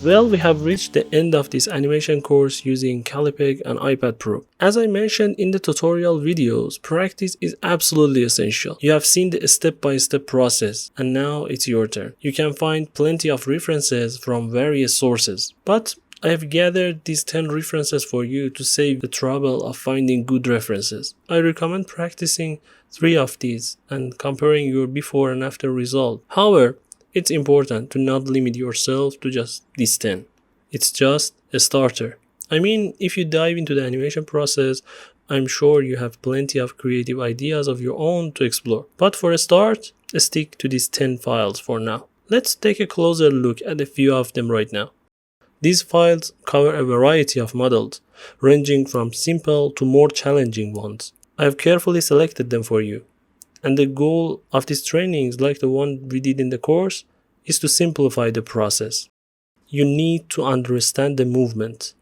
Well, we have reached the end of this animation course using Callipeg and iPad Pro. As I mentioned in the tutorial videos, practice is absolutely essential. You have seen the step-by-step process, and now it's your turn. You can find plenty of references from various sources, but I have gathered these 10 references for you to save the trouble of finding good references. I recommend practicing 3 of these and comparing your before and after result. However, it's important to not limit yourself to just these 10. It's just a starter. I mean, if you dive into the animation process, I'm sure you have plenty of creative ideas of your own to explore. But for a start, stick to these 10 files for now. Let's take a closer look at a few of them right now. These files cover a variety of models, ranging from simple to more challenging ones. I have carefully selected them for you. And the goal of these trainings, like the one we did in the course, is to simplify the process. You need to understand the movement.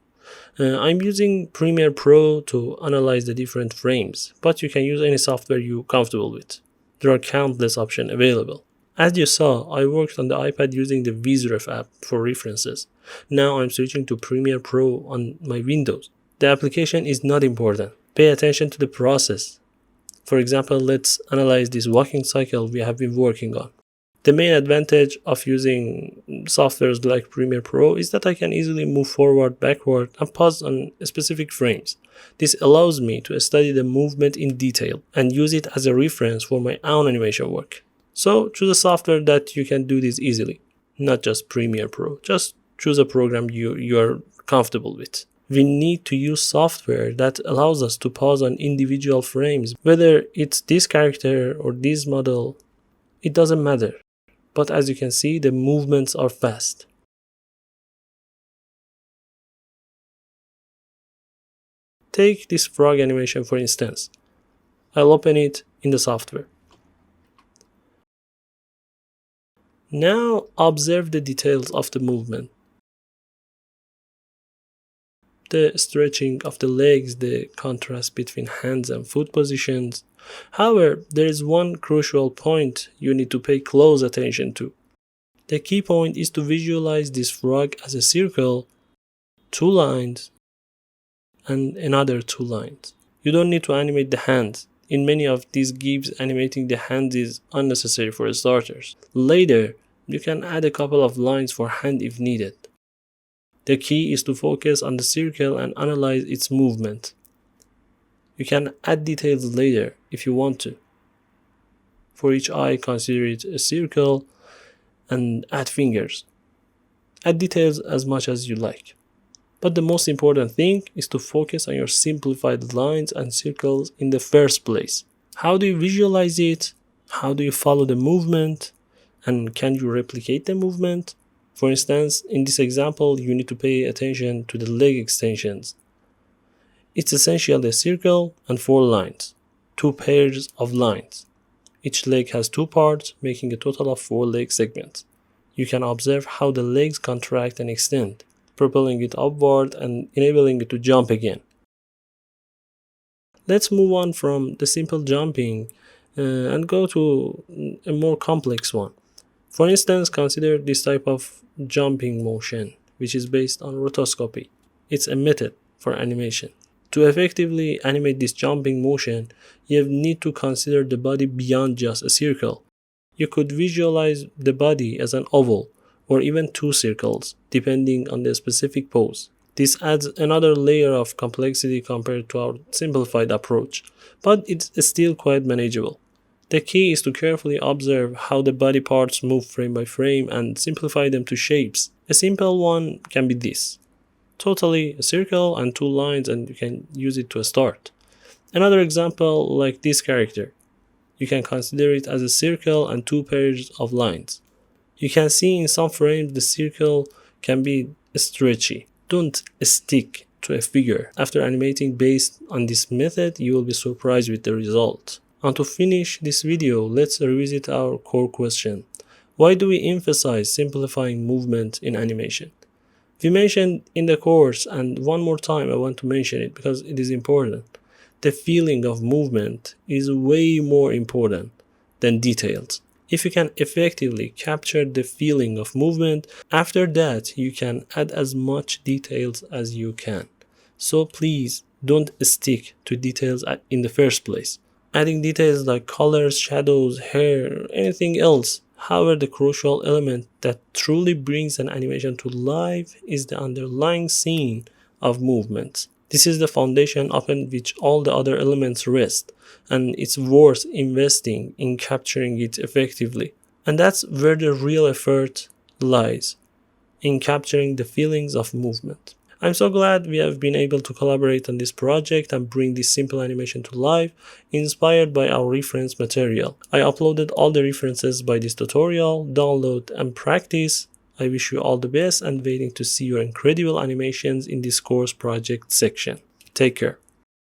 I'm using Premiere Pro to analyze the different frames, but you can use any software you're comfortable with. There are countless options available. As you saw, I worked on the iPad using the VizRef app for references. Now I'm switching to Premiere Pro on my Windows. The application is not important. Pay attention to the process. For example, let's analyze this walking cycle we have been working on. The main advantage of using softwares like Premiere Pro is that I can easily move forward, backward, and pause on specific frames. This allows me to study the movement in detail and use it as a reference for my own animation work. So choose a software that you can do this easily, not just Premiere Pro. Just choose a program you are comfortable with. We need to use software that allows us to pause on individual frames, whether it's this character or this model, it doesn't matter. But as you can see, the movements are fast. Take this frog animation for instance. I'll open it in the software. Now observe the details of the movement. The stretching of the legs, the contrast between hands and foot positions. However, there is one crucial point you need to pay close attention to. The key point is to visualize this frog as a circle, 2 lines, and another 2 lines. You don't need to animate the hands. In many of these GIFs, animating the hands is unnecessary for starters. Later, you can add a couple of lines for hand if needed. The key is to focus on the circle and analyze its movement. You can add details later if you want to. For each eye, consider it a circle and add fingers. Add details as much as you like. But the most important thing is to focus on your simplified lines and circles in the first place. How do you visualize it? How do you follow the movement? And can you replicate the movement? For instance, in this example, you need to pay attention to the leg extensions. It's essentially a circle and 4 lines, 2 pairs of lines. Each leg has 2 parts, making a total of 4 leg segments. You can observe how the legs contract and extend, propelling it upward and enabling it to jump again. Let's move on from the simple jumping and go to a more complex one. For instance, consider this type of jumping motion, which is based on rotoscopy. It's a method for animation. To effectively animate this jumping motion, you need to consider the body beyond just a circle. You could visualize the body as an oval or even 2 circles, depending on the specific pose. This adds another layer of complexity compared to our simplified approach, but it's still quite manageable. The key is to carefully observe how the body parts move frame by frame and simplify them to shapes. A simple one can be this. Totally a circle and 2 lines, and you can use it to start. Another example like this character. You can consider it as a circle and 2 pairs of lines. You can see in some frames the circle can be stretchy. Don't stick to a figure. After animating based on this method, you will be surprised with the result. And to finish this video, let's revisit our core question. Why do we emphasize simplifying movement in animation? We mentioned in the course, and one more time I want to mention it because it is important. The feeling of movement is way more important than details. If you can effectively capture the feeling of movement, after that you can add as much details as you can. So please don't stick to details in the first place. Adding details like colors, shadows, hair, anything else. However, the crucial element that truly brings an animation to life is the underlying scene of movement. This is the foundation upon which all the other elements rest, and it's worth investing in capturing it effectively. And that's where the real effort lies, in capturing the feelings of movement. I'm so glad we have been able to collaborate on this project and bring this simple animation to life, inspired by our reference material. I uploaded all the references by this tutorial, download and practice. I wish you all the best and waiting to see your incredible animations in this course project section. Take care.